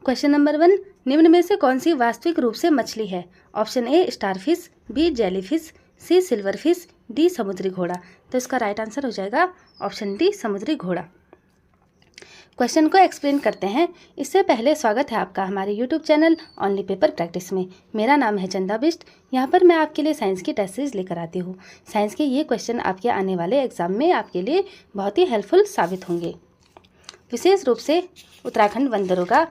Question number 1, निम्न में से कौन सी वास्तविक रूप से मछली है? Option A starfish, B jellyfish, C silverfish, D समुद्री घोड़ा। तो इसका राइट आंसर हो जाएगा ऑप्शन डी समुद्री घोड़ा। क्वेश्चन को एक्सप्लेन करते हैं। इससे पहले स्वागत है आपका हमारे YouTube channel only paper practice में। मेरा नाम है चंदा बिष्ट। यहाँ पर मैं आपके लिए साइंस की टेस्ट सीरीज लेकर आती हूँ। साइंस के ये क्वेश्चन आपके आने वाले एग्जाम में आपके लिए बहुत ही हेल्पफुल साबित होंगे। विशेष रूप से उत्तराखंड वन दरोगा,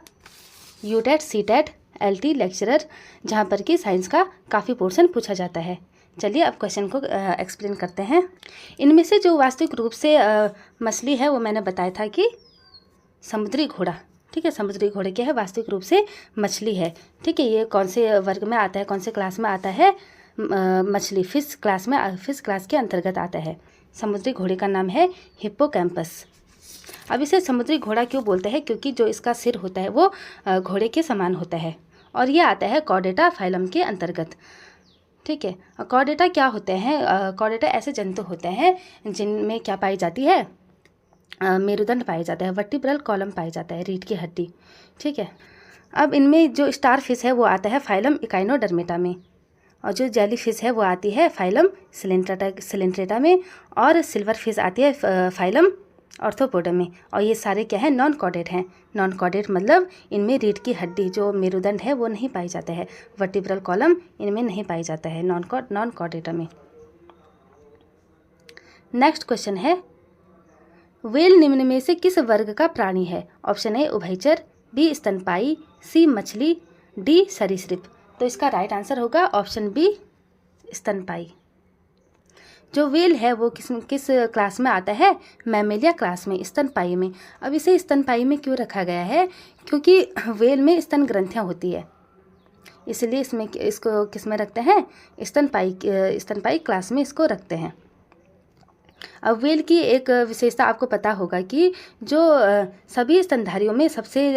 यूटेट, सीटेट, एलटी लेक्चरर, जहाँ पर कि साइंस का काफ़ी पोर्शन पूछा जाता है। चलिए अब क्वेश्चन को एक्सप्लेन करते हैं। इनमें से जो वास्तविक रूप से मछली है वो मैंने बताया था कि समुद्री घोड़ा। ठीक है, समुद्री घोड़े क्या है? वास्तविक रूप से मछली है। ठीक है, ये कौन से वर्ग में आता है, कौन से क्लास में आता है? मछली फिश क्लास में, फिश क्लास के अंतर्गत आता है। समुद्री घोड़े का नाम है हिप्पोकैम्पस। अब इसे समुद्री घोड़ा क्यों बोलते हैं? क्योंकि जो इसका सिर होता है वो घोड़े के समान होता है और ये आता है कॉर्डेटा फाइलम के अंतर्गत। ठीक है, कॉर्डेटा क्या होते हैं? कॉर्डेटा ऐसे जंतु होते हैं जिनमें क्या पाई जाती है? मेरुदंड पाया जाता है, वर्टिब्रल कॉलम पाया जाता है, रीढ़ की हड्डी। ठीक है, अब इनमें जो स्टार फिश है वो आता है फाइलम इकाइनोडर्मेटा में, और जो जेली फिश है वो आती है फाइलम सिलेंट्रेटा में, और सिल्वर फिश आती है फाइलम ऑर्थोपोडा में। और ये सारे क्या है? नॉन कॉर्डेट हैं। नॉन कॉर्डेट मतलब इनमें रीढ़ की हड्डी जो मेरुदंड है वो नहीं पाई जाता है, वर्टिब्रल कॉलम इनमें नहीं पाई जाता है नॉन कॉर्डेटा में। नेक्स्ट क्वेश्चन है, व्हेल निम्न में से किस वर्ग का प्राणी है? ऑप्शन ए उभयचर, बी स्तनपायी, सी मछली, डी सरीसृप। तो इसका राइट आंसर होगा ऑप्शन बी स्तनपायी। जो व्हेल है वो किस क्लास में आता है? मैमेलिया क्लास में, स्तनपायी में। अब इसे स्तनपायी में क्यों रखा गया है? क्योंकि व्हेल में स्तन ग्रंथियाँ होती है, इसलिए इसको किस में रखते हैं? स्तनपायी क्लास में इसको रखते हैं। अब व्हेल की एक विशेषता आपको पता होगा कि जो सभी स्तनधारियों में सबसे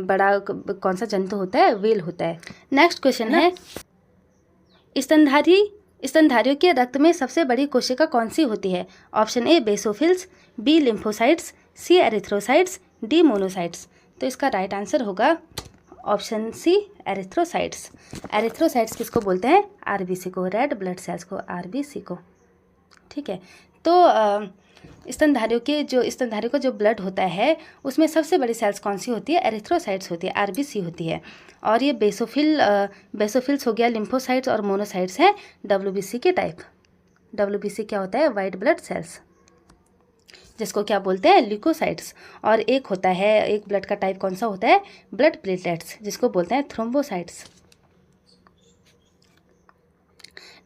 बड़ा कौन सा जंतु होता है? व्हेल होता है। नेक्स्ट क्वेश्चन है, स्तनधारियों के रक्त में सबसे बड़ी कोशिका कौन सी होती है? Option A basophils, B lymphocytes, C erythrocytes, D monocytes. तो इसका राइट आंसर होगा ऑप्शन सी एरिथ्रोसाइट्स। एरिथ्रोसाइट्स किसको बोलते हैं? आरबीसी को, रेड ब्लड सेल्स को, आरबीसी को। ठीक है, तो स्तनधारियों का जो ब्लड होता है उसमें सबसे बड़ी सेल्स कौन सी होती है? एरिथ्रोसाइट्स होती है, आरबीसी होती है। और ये बेसोफिल्स हो गया, लिम्फोसाइट्स और मोनोसाइट्स हैं डब्ल्यूबीसी के टाइप। डब्ल्यूबीसी क्या होता है? वाइट ब्लड सेल्स, जिसको क्या बोलते हैं? ल्यूकोसाइट्स। और एक ब्लड का टाइप कौन सा होता है? ब्लड प्लेटलेट्स, जिसको बोलते हैं थ्रोम्बोसाइट्स।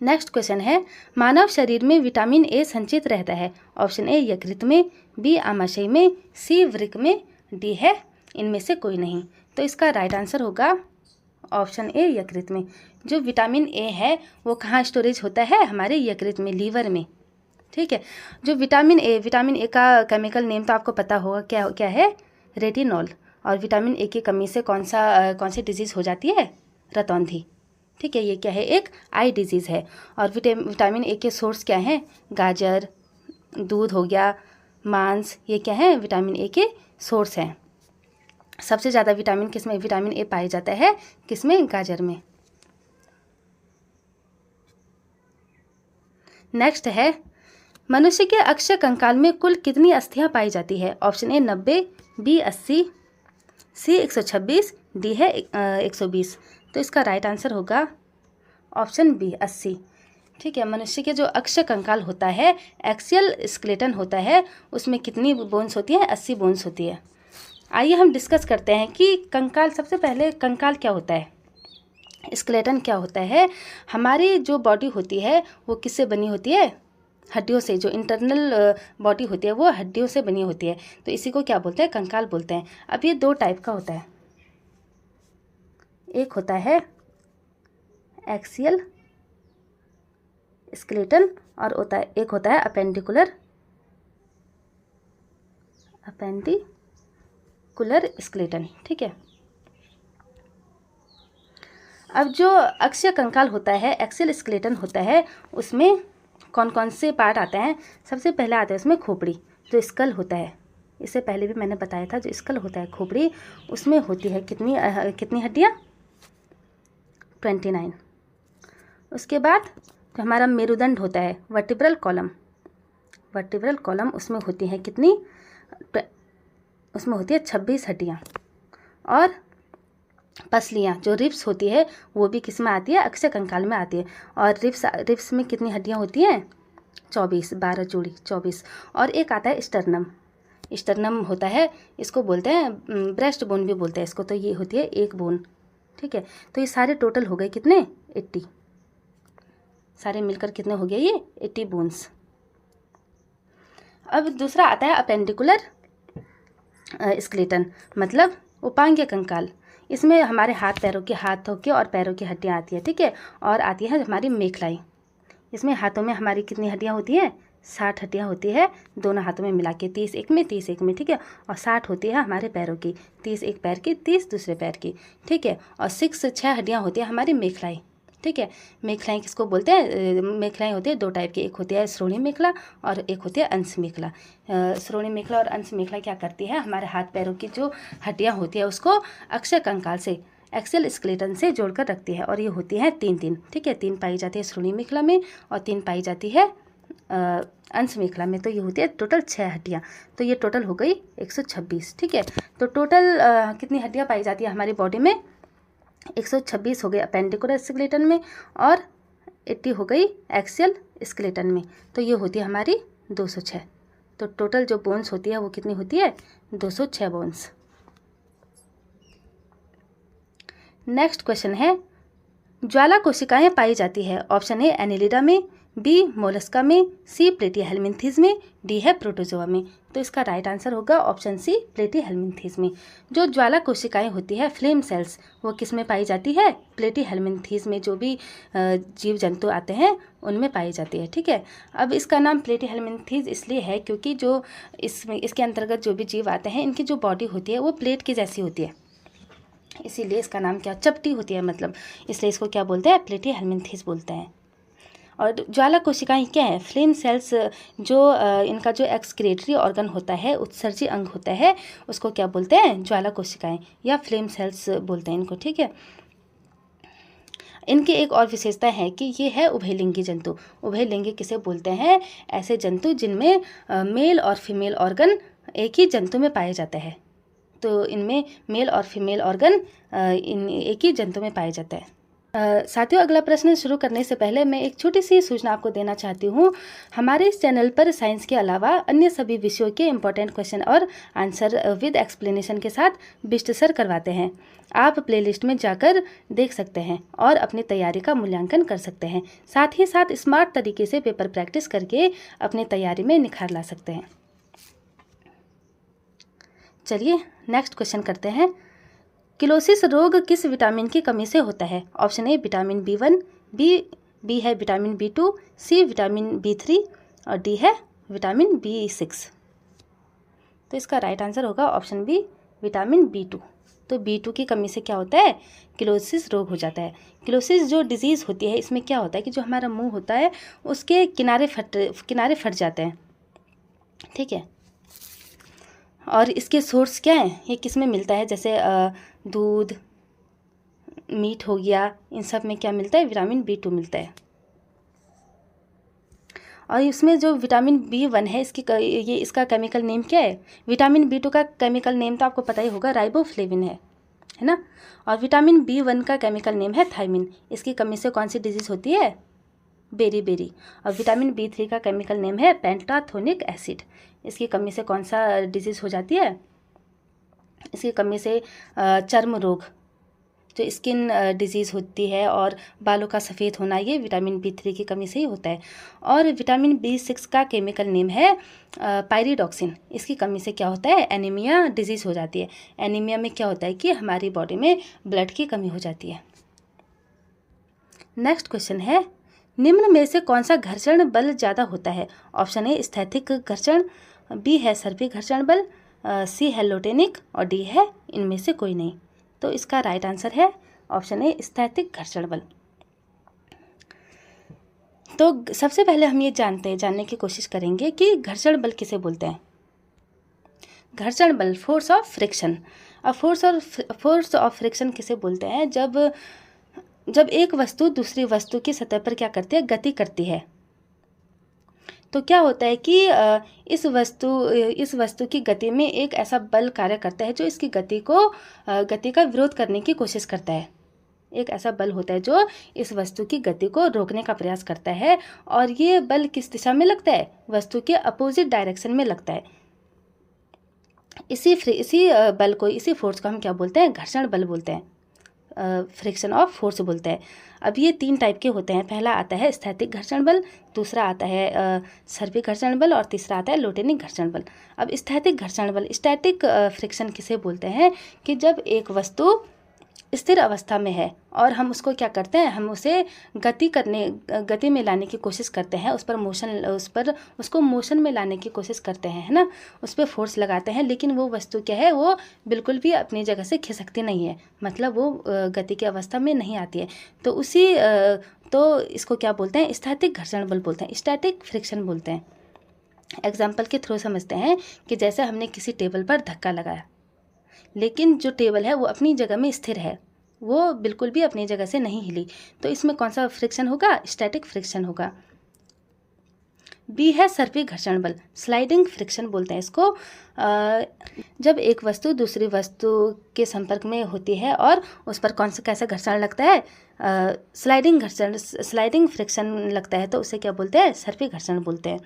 नेक्स्ट क्वेश्चन है, मानव शरीर में विटामिन ए संचित रहता है? ऑप्शन ए यकृत में, बी आमाशय में, सी वृक्क में, डी है इनमें से कोई नहीं। तो इसका राइट आंसर होगा ऑप्शन ए यकृत में। जो विटामिन ए है वो कहाँ स्टोरेज होता है? हमारे यकृत में, लीवर में। ठीक है, जो विटामिन ए का केमिकल नेम तो आपको पता होगा, क्या है? रेटिनॉल। और विटामिन ए की कमी से कौन सी डिजीज़ हो जाती है? रतौंधी। ठीक है, ये क्या है? एक आई डिजीज़ है। और विटामिन ए के सोर्स क्या हैं? गाजर, दूध हो गया, मांस, ये क्या है? विटामिन ए के सोर्स हैं। सबसे ज़्यादा विटामिन किसमें? विटामिन ए पाया जाता है किसमें? गाजर में। नेक्स्ट है, मनुष्य के अक्षय कंकाल में कुल कितनी अस्थियां पाई जाती है? Option A 90, B 80, C 126, D है 120। तो इसका राइट आंसर होगा ऑप्शन बी 80। ठीक है, मनुष्य के जो अक्षय कंकाल होता है, एक्सियल स्केलेटन होता है, उसमें कितनी बोन्स होती है? 80 बोन्स होती है। आइए हम डिस्कस करते हैं कि कंकाल, सबसे पहले कंकाल क्या होता है, स्केलेटन क्या होता है। हमारी जो बॉडी होती है वो किससे बनी होती है? हड्डियों से। जो इंटरनल बॉडी होती है वो हड्डियों से बनी होती है, तो इसी को क्या बोलते हैं? कंकाल बोलते हैं। अब ये दो टाइप का होता है, एक होता है एक्सियल स्केलेटन और एक होता है अपेंडिकुलर स्केलेटन। ठीक है, अब जो अक्षीय कंकाल होता है, एक्सियल स्केलेटन होता है, उसमें कौन कौन से पार्ट आते हैं? सबसे पहले आते हैं उसमें खोपड़ी, जो स्कल होता है, इससे पहले भी मैंने बताया था, जो स्कल होता है खोपड़ी, उसमें होती है कितनी हड्डियाँ? 29। उसके बाद जो हमारा मेरुदंड होता है वर्टिब्रल कॉलम, उसमें होती है कितनी? उसमें होती है 26 हड्डियाँ। और पसलियाँ जो रिब्स होती है वो भी किस में आती है? अक्षय कंकाल में आती है। और रिब्स में कितनी हड्डियाँ होती हैं? 24, 12 जोड़ी 24। और एक आता है स्टर्नम होता है, इसको बोलते हैं ब्रेस्ट बोन भी बोलते हैं इसको, तो ये होती है एक बोन। ठीक है, तो ये सारे टोटल हो गए कितने? 80। सारे मिलकर कितने हो गए? ये 80 बोन्स। अब दूसरा आता है अपेंडिकुलर स्केलेटन, मतलब उपांगीय कंकाल। इसमें हमारे हाथों के और पैरों की हड्डियाँ आती है। ठीक है, और आती है हमारी मेखलाई। इसमें हाथों में हमारी कितनी हड्डियाँ होती हैं? 60 हड्डियाँ होती है दोनों हाथों में मिला के, 30 एक में 30 एक में। ठीक है, और 60 होती है हमारे पैरों की, 30 एक पैर की, 30 दूसरे पैर की। ठीक है, और 6 हड्डियाँ होती है हमारी मेखलाई। ठीक है, मेखलाई किसको बोलते हैं? मेखलाई होती है 2 टाइप की, एक होती है श्रोणी मेखला और एक होती है अंश मेखला। श्रोणी मेखला और अंश मेखला क्या करती है? हमारे हाथ पैरों की जो हड्डियाँ होती है उसको अक्षय कंकाल से, एक्सेल स्केलेटन से जोड़कर रखती है। और ये होती है 3। ठीक है, 3 पाई जाती है श्रोणी मेखला में और 3 पाई जाती है अंश मेखला में। तो ये होती है टोटल 6 हड्डियाँ। तो ये टोटल हो गई 126। ठीक है, तो टोटल कितनी हड्डियाँ पाई जाती है हमारी बॉडी में? 126 हो गए अपेंडिकुलर स्केलेटन में और 80 हो गई एक्सियल स्केलेटन में। तो ये होती है हमारी 206। तो टोटल जो बोन्स होती है वो कितनी होती है? 206 बोन्स। नेक्स्ट क्वेश्चन है, ज्वाला कोशिकाएं पाई जाती है। ऑप्शन ए एनिलिडा में, बी मोलस्का में, सी प्लेटीहेल्मिन्थेस में, डी है प्रोटोजोआ में। तो इसका राइट आंसर होगा ऑप्शन सी प्लेटीहेल्मिन्थेस में। जो ज्वाला कोशिकाएं होती है फ्लेम सेल्स, वो किस में पाई जाती है? प्लेटीहेल्मिन्थेस में। जो भी जीव जंतु आते हैं उनमें पाई जाती है। ठीक है, अब इसका नाम प्लेटीहेल्मिन्थेस इसलिए है क्योंकि जो इसके अंतर्गत जो भी जीव आते हैं इनकी जो बॉडी होती है वो प्लेट की जैसी होती है, इसीलिए इसका नाम क्या? चपटी होती है मतलब, इसलिए इसको क्या बोलते हैं? प्लेटीहेल्मिन्थेस बोलते हैं। और ज्वाला कोशिकाएं क्या है? Flame cells. जो इनका जो एक्सक्रीटरी ऑर्गन होता है, उत्सर्जी अंग होता है, उसको क्या बोलते हैं? ज्वाला कोशिकाएं या फ्लेम सेल्स बोलते हैं इनको। ठीक है, इनकी एक और विशेषता है कि ये है उभयलिंगी जंतु। उभयलिंगी किसे बोलते हैं? ऐसे जंतु जिनमें मेल और फीमेल ऑर्गन एक ही जंतु में पाए जाते हैं। तो इनमें मेल और फीमेल ऑर्गन एक ही जंतु में पाया जाता है। साथियों, अगला प्रश्न शुरू करने से पहले मैं एक छोटी सी सूचना आपको देना चाहती हूँ। हमारे इस चैनल पर साइंस के अलावा अन्य सभी विषयों के इम्पोर्टेंट क्वेश्चन और आंसर विद एक्सप्लेनेशन के साथ बिस्ट सर करवाते हैं। आप प्लेलिस्ट में जाकर देख सकते हैं और अपनी तैयारी का मूल्यांकन कर सकते हैं। साथ ही साथ स्मार्ट तरीके से पेपर प्रैक्टिस करके अपनी तैयारी में निखार ला सकते हैं। चलिए नेक्स्ट क्वेश्चन करते हैं। किलोसिस रोग किस विटामिन की कमी से होता है? Option A vitamin B1, B है vitamin B2, C vitamin B3 और डी है विटामिन B6। तो इसका राइट आंसर होगा ऑप्शन बी विटामिन B2। तो B2 की कमी से क्या होता है? किलोसिस रोग हो जाता है। किलोसिस जो डिजीज़ होती है इसमें क्या होता है कि जो हमारा मुंह होता है उसके किनारे फट जाते हैं। ठीक है, और इसके सोर्स क्या है? ये किस में मिलता है? जैसे दूध, मीट हो गया, इन सब में क्या मिलता है? विटामिन B2 मिलता है। और इसमें जो विटामिन B1 है इसका केमिकल नेम क्या है? विटामिन B2 का केमिकल नेम तो आपको पता ही होगा, राइबोफ्लेविन है ना। और विटामिन B1 का केमिकल नेम है थायमिन। इसकी कमी से कौन सी डिजीज़ होती है? बेरी। और विटामिन B3 का केमिकल नेम है पेंटाथोनिक एसिड। इसकी कमी से कौन सा डिजीज़ हो जाती है? इसकी कमी से चर्म रोग, जो स्किन डिजीज़ होती है, और बालों का सफ़ेद होना, ये विटामिन B3 की कमी से ही होता है। और विटामिन B6 का केमिकल नेम है पायरिडॉक्सिन। इसकी कमी से क्या होता है? एनीमिया डिजीज़ हो जाती है। एनीमिया में क्या होता है कि हमारी बॉडी में ब्लड की कमी हो जाती है। नेक्स्ट क्वेश्चन है, निम्न में से कौन सा घर्षण बल ज़्यादा होता है? ऑप्शन ए स्थैतिक घर्षण, बी है सर्पी घर्षण बल, सी है लोटेनिक और डी है इनमें से कोई नहीं। तो इसका राइट आंसर है ऑप्शन ए स्थैतिक घर्षण बल। तो सबसे पहले हम ये जानने की कोशिश करेंगे कि घर्षण बल किसे बोलते हैं। घर्षण बल, फोर्स ऑफ फ्रिक्शन। अब फोर्स ऑफ फ्रिक्शन किसे बोलते हैं? जब एक वस्तु दूसरी वस्तु की सतह पर क्या करती है? गति करती है। तो क्या होता है कि इस वस्तु की गति में एक ऐसा बल कार्य करता है जो इसकी गति का विरोध करने की कोशिश करता है। एक ऐसा बल होता है जो इस वस्तु की गति को रोकने का प्रयास करता है, और ये बल किस दिशा में लगता है? वस्तु के अपोजिट डायरेक्शन में लगता है। इसी बल को, इसी फोर्स को हम क्या बोलते हैं? घर्षण बल बोलते हैं, फ्रिक्शन ऑफ फोर्स बोलते हैं। अब ये 3 टाइप के होते हैं। पहला आता है स्थैतिक घर्षण बल, दूसरा आता है सर्पिल घर्षण बल, और तीसरा आता है लोटेनिक घर्षण बल। अब स्थैतिक घर्षण बल, स्टैटिक फ्रिक्शन किसे बोलते हैं? कि जब एक वस्तु स्थिर अवस्था में है और हम उसको क्या करते हैं? हम उसे गति में लाने की कोशिश करते हैं, उसको मोशन में लाने की कोशिश करते हैं, है ना, उस पर फोर्स लगाते हैं, लेकिन वो वस्तु क्या है? वो बिल्कुल भी अपनी जगह से खिसकती नहीं है, मतलब वो गति की अवस्था में नहीं आती है। तो इसको क्या बोलते हैं? स्थैतिक घर्षण बल बोलते हैं, स्टैटिक फ्रिक्शन बोलते हैं। एग्जाम्पल के थ्रू समझते हैं कि जैसे हमने किसी टेबल पर धक्का लगाया, लेकिन जो टेबल है वो अपनी जगह में स्थिर है, वो बिल्कुल भी अपनी जगह से नहीं हिली, तो इसमें कौन सा फ्रिक्शन होगा? स्टैटिक फ्रिक्शन होगा। बी है सर्पिल घर्षण बल, स्लाइडिंग फ्रिक्शन बोलते हैं इसको। जब एक वस्तु दूसरी वस्तु के संपर्क में होती है और उस पर कैसा घर्षण लगता है? स्लाइडिंग फ्रिक्शन लगता है, तो उसे क्या बोलते हैं? सर्पिल घर्षण बोलते हैं।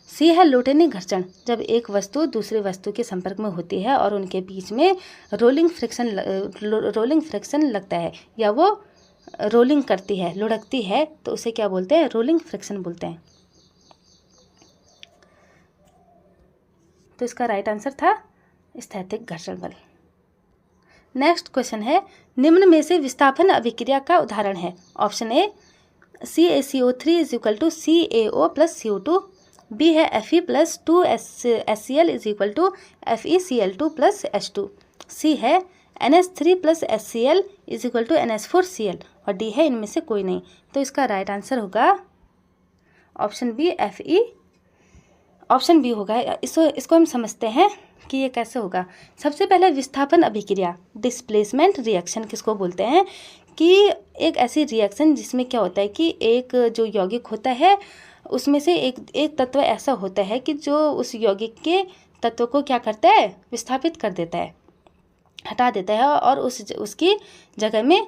सी है लोटेनिक घर्षण, जब एक वस्तु दूसरी वस्तु के संपर्क में होती है और उनके बीच में रोलिंग फ्रिक्शन लगता है, या वो रोलिंग करती है, लुढ़कती है, तो उसे क्या बोलते हैं? रोलिंग फ्रिक्शन बोलते हैं। तो इसका राइट आंसर था स्थैतिक घर्षण बल। नेक्स्ट क्वेश्चन है, निम्न में से विस्थापन अभिक्रिया का उदाहरण है। Option A CaCO3 = CaO + CO2, B है Fe + 2HCl = FeCl2 + H2, C है NH3 + HCl = NH4Cl, और डी है इनमें से कोई नहीं। तो इसका राइट आंसर होगा option B, Fe। Option B होगा। इसको हम समझते हैं कि ये कैसे होगा। सबसे पहले विस्थापन अभिक्रिया, डिस्प्लेसमेंट रिएक्शन किसको बोलते हैं? कि एक ऐसी रिएक्शन जिसमें क्या होता है कि एक जो यौगिक होता है उसमें से एक तत्व ऐसा होता है कि जो उस यौगिक के तत्व को क्या करता है? विस्थापित कर देता है, हटा देता है, और उसकी जगह में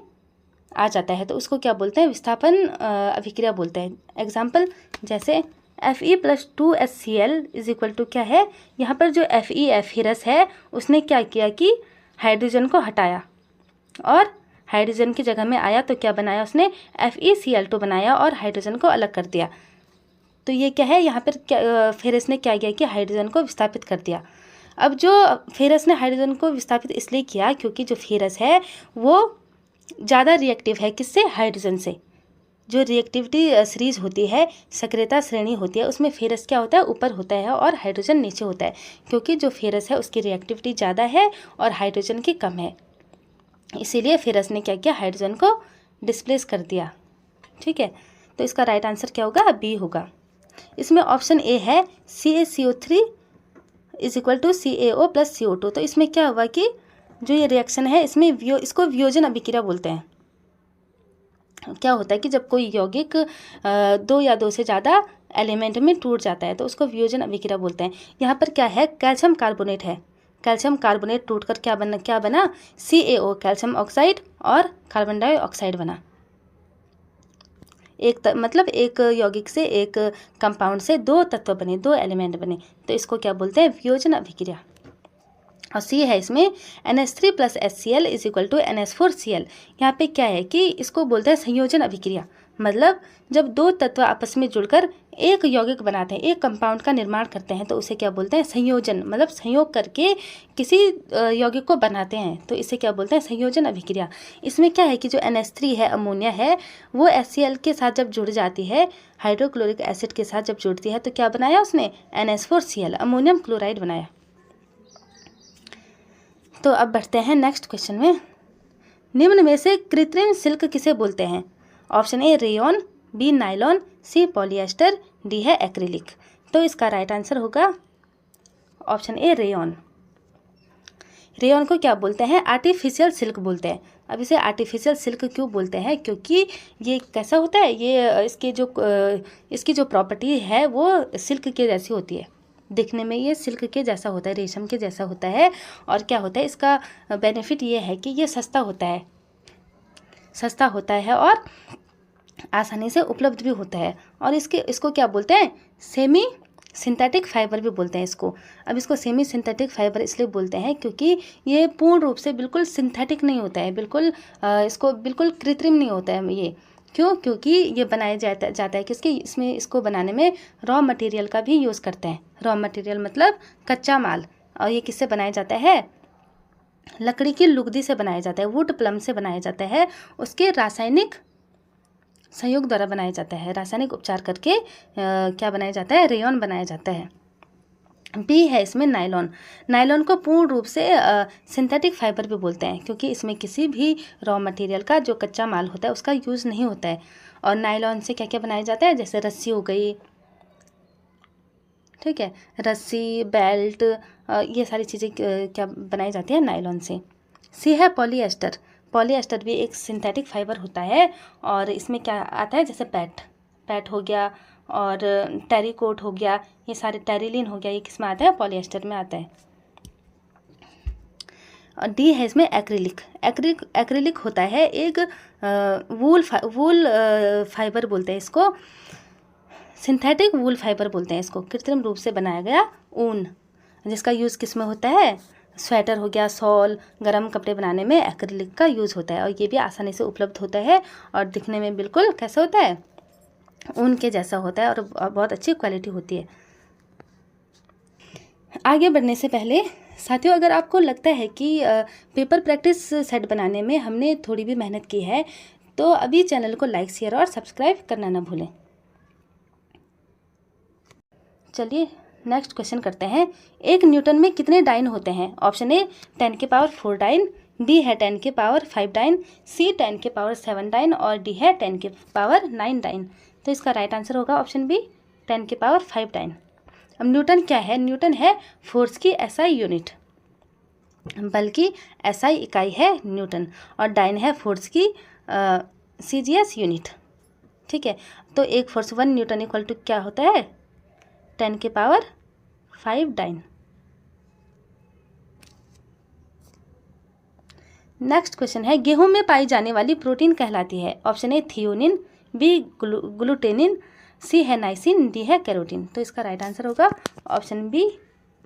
आ जाता है, तो उसको क्या बोलते हैं? विस्थापन अभिक्रिया बोलते हैं। एग्जाम्पल जैसे Fe + 2HCl = क्या है? यहाँ पर जो Fe है उसने क्या किया कि हाइड्रोजन को हटाया और हाइड्रोजन की जगह में आया, तो क्या बनाया उसने? FeCl2 बनाया और हाइड्रोजन को अलग कर दिया। तो ये क्या है? यहाँ पर फेरस ने क्या किया कि हाइड्रोजन को विस्थापित कर दिया। अब जो फेरस ने हाइड्रोजन को विस्थापित इसलिए किया क्योंकि जो फेरस है वो ज़्यादा रिएक्टिव है, किससे? हाइड्रोजन से। जो रिएक्टिविटी सीरीज होती है, सक्रियता श्रेणी होती है, उसमें फेरस क्या होता है? ऊपर होता है और हाइड्रोजन नीचे होता है, क्योंकि जो फेरस है उसकी रिएक्टिविटी ज़्यादा है और हाइड्रोजन की कम है, इसीलिए फेरस ने क्या किया? हाइड्रोजन को डिस्प्लेस कर दिया। ठीक है, तो इसका राइट आंसर क्या होगा? बी होगा। इसमें ऑप्शन ए है CaCO3 = CaO + CO2। तो इसमें क्या हुआ कि जो ये रिएक्शन है इसमें इसको वियोजन अभिक्रिया बोलते हैं। क्या होता है कि जब कोई यौगिक 2 या 2 से ज़्यादा एलिमेंट में टूट जाता है तो उसको वियोजन अभिक्रिया बोलते हैं। यहाँ पर क्या है? कैल्शियम कार्बोनेट है, कैल्शियम कार्बोनेट टूटकर क्या बना? CaO, कैल्शियम ऑक्साइड, और कार्बन डाइऑक्साइड बना। मतलब एक यौगिक से, एक कंपाउंड से 2 तत्व बने, 2 एलिमेंट बने, तो इसको क्या बोलते हैं? वियोजन अभिक्रिया। और सी है इसमें NH3 + HCl = NH4Cl। यहाँ पे क्या है कि इसको बोलते हैं संयोजन अभिक्रिया। मतलब जब 2 तत्व आपस में जुड़कर एक यौगिक बनाते हैं, एक कंपाउंड का निर्माण करते हैं, तो उसे क्या बोलते हैं? संयोजन। मतलब संयोग करके किसी यौगिक को बनाते हैं, तो इसे क्या बोलते हैं? संयोजन अभिक्रिया। इसमें क्या है कि जो NH3 है, अमोनिया है, वो HCl के साथ जब जुड़ जाती है, हाइड्रोक्लोरिक एसिड के साथ जब जुड़ती है, तो क्या बनाया उसने? NH4Cl, अमोनियम क्लोराइड बनाया। तो अब बढ़ते हैं नेक्स्ट क्वेश्चन में। निम्न में से कृत्रिम सिल्क किसे बोलते हैं? Option A rayon, B nylon, C polyester, D है एक्रिलिक। तो इसका राइट आंसर होगा ऑप्शन ए रेयॉन। रेयॉन को क्या बोलते हैं? आर्टिफिशियल सिल्क बोलते हैं। अब इसे आर्टिफिशियल सिल्क क्यों बोलते हैं? क्योंकि ये कैसा होता है, ये इसकी जो प्रॉपर्टी है वो सिल्क के जैसी होती है, दिखने में ये सिल्क के जैसा होता है, रेशम के जैसा होता है। और क्या होता है, इसका बेनिफिट ये है कि ये सस्ता होता है और आसानी से उपलब्ध भी होता है। और इसको क्या बोलते हैं? सेमी सिंथेटिक फाइबर भी बोलते हैं इसको। अब इसको सेमी सिंथेटिक फाइबर इसलिए बोलते हैं क्योंकि ये पूर्ण रूप से बिल्कुल सिंथेटिक नहीं होता है, इसको बिल्कुल कृत्रिम नहीं होता है ये। क्यों? क्योंकि ये बनाया जाता है इसको बनाने में रॉ मटेरियल का भी यूज़ करते हैं। रॉ मटेरियल मतलब कच्चा माल। और ये किससे बनाया जाता है? लकड़ी की लुगदी से बनाया जाता है, वुड प्लम से बनाया जाता है। उसके रासायनिक संयोग द्वारा बनाया जाता है, रासायनिक उपचार करके क्या बनाया जाता है? रेयॉन बनाया जाता है। बी है इसमें नायलॉन। नायलॉन को पूर्ण रूप से सिंथेटिक फाइबर भी बोलते हैं क्योंकि इसमें किसी भी रॉ मटेरियल का जो कच्चा माल होता है उसका यूज़ नहीं होता है। और नायलॉन से क्या क्या बनाया जाता है? जैसे रस्सी हो गई, ठीक है, रस्सी, बेल्ट, ये सारी चीज़ें क्या बनाई जाती है? नायलॉन से। सी है पॉलीएस्टर। पॉलीएस्टर भी एक सिंथेटिक फाइबर होता है और इसमें क्या आता है? जैसे पैट हो गया और टेरिकोट हो गया, ये सारे टेरिलिन हो गया, ये किस में आता है? पॉलीएस्टर में आता है। और डी है इसमें एक्रिलिक। एक्रिलिक होता है एक वूल फाइबर बोलते हैं इसको, सिंथेटिक वूल फाइबर बोलते हैं इसको, कृत्रिम रूप से बनाया गया ऊन, जिसका यूज़ किस में होता है? स्वेटर हो गया, शॉल, गर्म कपड़े बनाने में एक्रिलिक का यूज़ होता है। और ये भी आसानी से उपलब्ध होता है और दिखने में बिल्कुल कैसा होता है? ऊन के जैसा होता है और बहुत अच्छी क्वालिटी होती है। आगे बढ़ने से पहले साथियों, अगर आपको लगता है कि पेपर प्रैक्टिस सेट बनाने में हमने थोड़ी भी मेहनत की है तो अभी चैनल को लाइक, शेयर और सब्सक्राइब करना ना भूलें। चलिए नेक्स्ट क्वेश्चन करते हैं। एक न्यूटन में कितने डाइन होते हैं? ऑप्शन ए 10 के पावर 4 डाइन, बी है 10 के पावर 5 डाइन, सी 10 के पावर 7 डाइन और डी है 10 के पावर 9 डाइन। तो इसका राइट आंसर होगा ऑप्शन बी 10 के पावर 5 डाइन। अब न्यूटन क्या है? न्यूटन है फोर्स की एसआई यूनिट, बल्कि एसआई इकाई है न्यूटन, और डाइन है फोर्स की सीजीएस यूनिट, ठीक है। तो एक फोर्स 1 न्यूटन इक्वल टू क्या होता है? 10 के पावर 5 डाइन। नेक्स्ट क्वेश्चन है, गेहूं में पाई जाने वाली प्रोटीन कहलाती है? Option A thionin, B glutenin, C है नाइसिन, डी है कैरोटीन। तो इसका राइट आंसर होगा ऑप्शन बी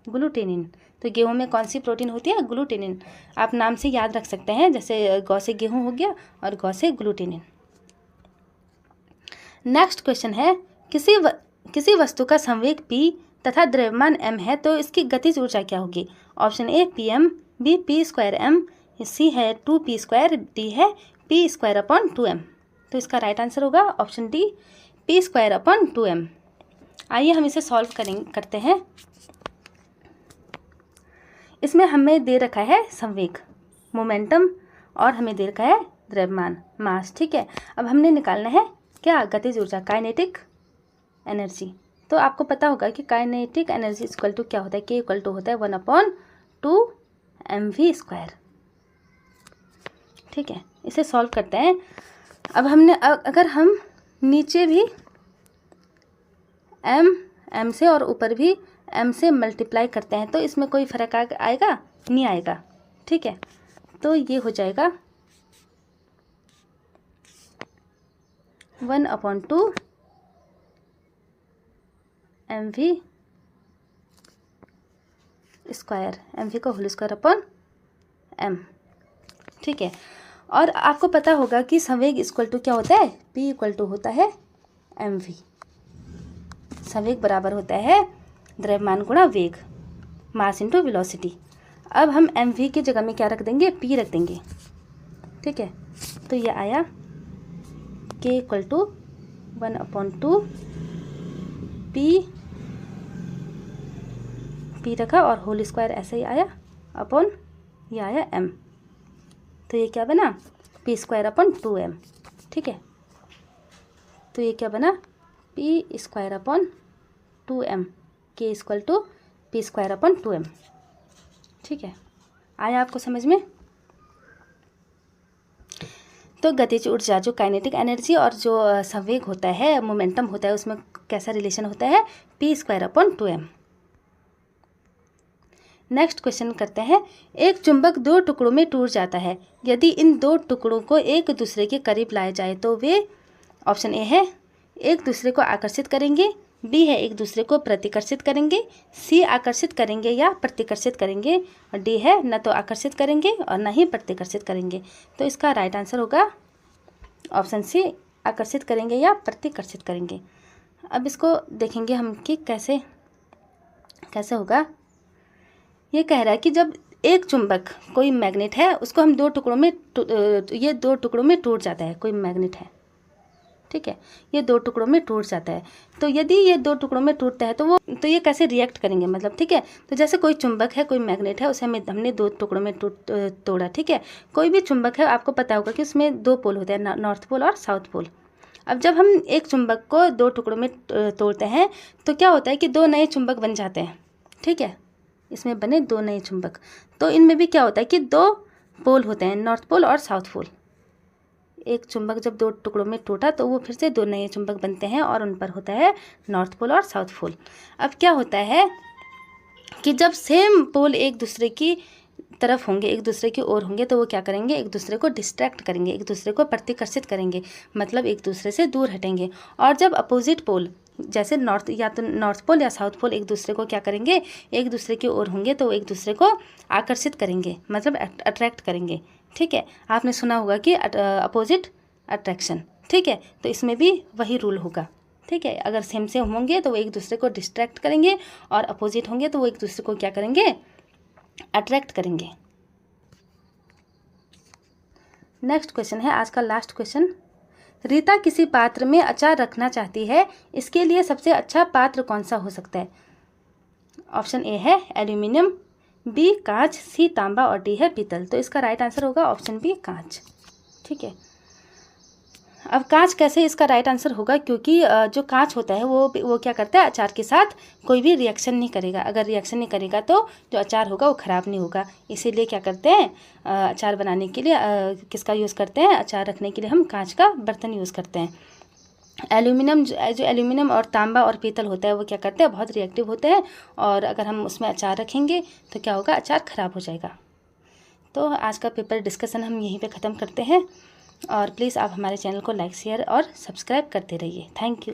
ग्लूटेनिन। तो गेहूं में कौन सी प्रोटीन होती है? ग्लूटेनिन। आप नाम से याद रख सकते हैं, जैसे गौ से गेहूं हो गया और गौ से ग्लूटेनिन। नेक्स्ट क्वेश्चन है, किसी वस्तु का संवेग p तथा द्रव्यमान m है तो इसकी गतिज ऊर्जा क्या होगी? Option A pm, B p²m, C है 2p², डी है p²/2m। तो इसका राइट आंसर होगा ऑप्शन डी p²/2m। आइए हम इसे सॉल्व करते हैं। इसमें हमें दे रखा है संवेग, मोमेंटम, और हमें दे रखा है द्रव्यमान, मास, ठीक है। अब हमने निकालना है क्या? गतिज ऊर्जा, काइनेटिक एनर्जी। तो आपको पता होगा कि काइनेटिक एनर्जी इक्वल टू क्या होता है? के इक्वल टू होता है 1/2 mv², ठीक है। इसे सॉल्व करते हैं। अब अगर हम नीचे भी m से और ऊपर भी m से मल्टीप्लाई करते हैं तो इसमें कोई फर्क आएगा? नहीं आएगा, ठीक है। तो ये हो जाएगा 1/2 mv², mv का होल स्क्वायर अपॉन m, ठीक है। और आपको पता होगा कि संवेग इक्वल टू क्या होता है? p इक्वल टू होता है mv। संवेग बराबर होता है द्रव्यमान गुणा वेग, मास इंटू वेलोसिटी। अब हम mv की जगह में क्या रख देंगे? p रख देंगे, ठीक है। तो ये आया k इक्वल टू 1/2 p रखा और होल स्क्वायर ऐसे ही आया अपॉन ये आया m। तो ये क्या बना? p²/2m, ठीक है। तो ये क्या बना? p²/2m, k equal to p²/2m, ठीक है। आया आपको समझ में? तो गतिज ऊर्जा जो काइनेटिक एनर्जी और जो संवेग होता है, मोमेंटम होता है, उसमें कैसा रिलेशन होता है? p²/2m। नेक्स्ट क्वेश्चन करते हैं। एक चुंबक दो टुकड़ों में टूट जाता है, यदि इन दो टुकड़ों को एक दूसरे के करीब लाया जाए तो वे, ऑप्शन ए है एक दूसरे को आकर्षित करेंगे, बी है एक दूसरे को प्रतिकर्षित करेंगे, सी आकर्षित करेंगे या प्रतिकर्षित करेंगे, और डी है न तो आकर्षित करेंगे और न ही प्रतिकर्षित करेंगे। तो इसका राइट आंसर होगा ऑप्शन सी, आकर्षित करेंगे या प्रतिकर्षित करेंगे। अब इसको देखेंगे हम कि कैसे कैसे होगा। ये कह रहा है कि जब एक चुंबक, कोई मैग्नेट है, उसको हम दो टुकड़ों में ये दो टुकड़ों में टूट जाता है, कोई मैग्नेट है, ठीक है, ये दो टुकड़ों में टूट जाता है। तो यदि ये दो टुकड़ों में टूटता है तो ये कैसे रिएक्ट करेंगे, मतलब, ठीक है। तो जैसे कोई चुंबक है, कोई मैग्नेट है, उसे हमने दो टुकड़ों में तोड़ा, ठीक है। कोई भी चुंबक है, आपको पता होगा कि उसमें दो पोल होते हैं, नॉर्थ पोल और साउथ पोल। अब जब हम एक चुंबक को दो टुकड़ों में तोड़ते हैं तो क्या होता है कि दो नए चुंबक बन जाते हैं, ठीक है, इसमें बने दो नए चुंबक। तो इनमें भी क्या होता है कि दो पोल होते हैं, नॉर्थ पोल और साउथ पोल। एक चुंबक जब दो टुकड़ों में टूटा तो वो फिर से दो नए चुंबक बनते हैं और उन पर होता है नॉर्थ पोल और साउथ पोल। अब क्या होता है कि जब सेम पोल एक दूसरे की तरफ होंगे, एक दूसरे की ओर होंगे, तो वो क्या करेंगे, एक दूसरे को डिस्ट्रैक्ट करेंगे, एक दूसरे को प्रतिकर्षित करेंगे, मतलब एक दूसरे से दूर हटेंगे। और जब अपोजिट पोल, जैसे नॉर्थ पोल या साउथ पोल एक दूसरे को क्या करेंगे, एक दूसरे की ओर होंगे, तो एक दूसरे को आकर्षित करेंगे, मतलब अट्रैक्ट करेंगे, ठीक है। आपने सुना होगा कि अपोजिट अट्रैक्शन, ठीक है। तो इसमें भी वही रूल होगा, ठीक है। अगर सेम होंगे तो वो एक दूसरे को डिस्ट्रैक्ट करेंगे, और अपोजिट होंगे तो वो एक दूसरे को क्या करेंगे, अट्रैक्ट करेंगे। नेक्स्ट क्वेश्चन है आज का लास्ट क्वेश्चन। रीता किसी पात्र में अचार रखना चाहती है, इसके लिए सबसे अच्छा पात्र कौन सा हो सकता है? ऑप्शन ए है एल्यूमिनियम, बी कांच, सी तांबा और डी है पीतल। तो इसका राइट आंसर होगा ऑप्शन बी, कांच, ठीक है। अब कांच कैसे इसका राइट आंसर होगा, क्योंकि जो कांच होता है वो क्या करता है, अचार के साथ कोई भी रिएक्शन नहीं करेगा। अगर रिएक्शन नहीं करेगा तो जो अचार होगा वो ख़राब नहीं होगा। इसीलिए क्या करते हैं, अचार बनाने के लिए किसका यूज़ करते हैं, अचार रखने के लिए हम कांच का बर्तन यूज़ करते हैं। एल्यूमिनियम, जो एल्यूमिनियम और तांबा और पीतल होता है वो क्या करते हैं, बहुत रिएक्टिव होते हैं, और अगर हम उसमें अचार रखेंगे तो क्या होगा, अचार ख़राब हो जाएगा। तो आज का पेपर डिस्कशन हम यहीं पे ख़त्म करते हैं, और प्लीज़ आप हमारे चैनल को लाइक, शेयर और सब्सक्राइब करते रहिए। Thank you.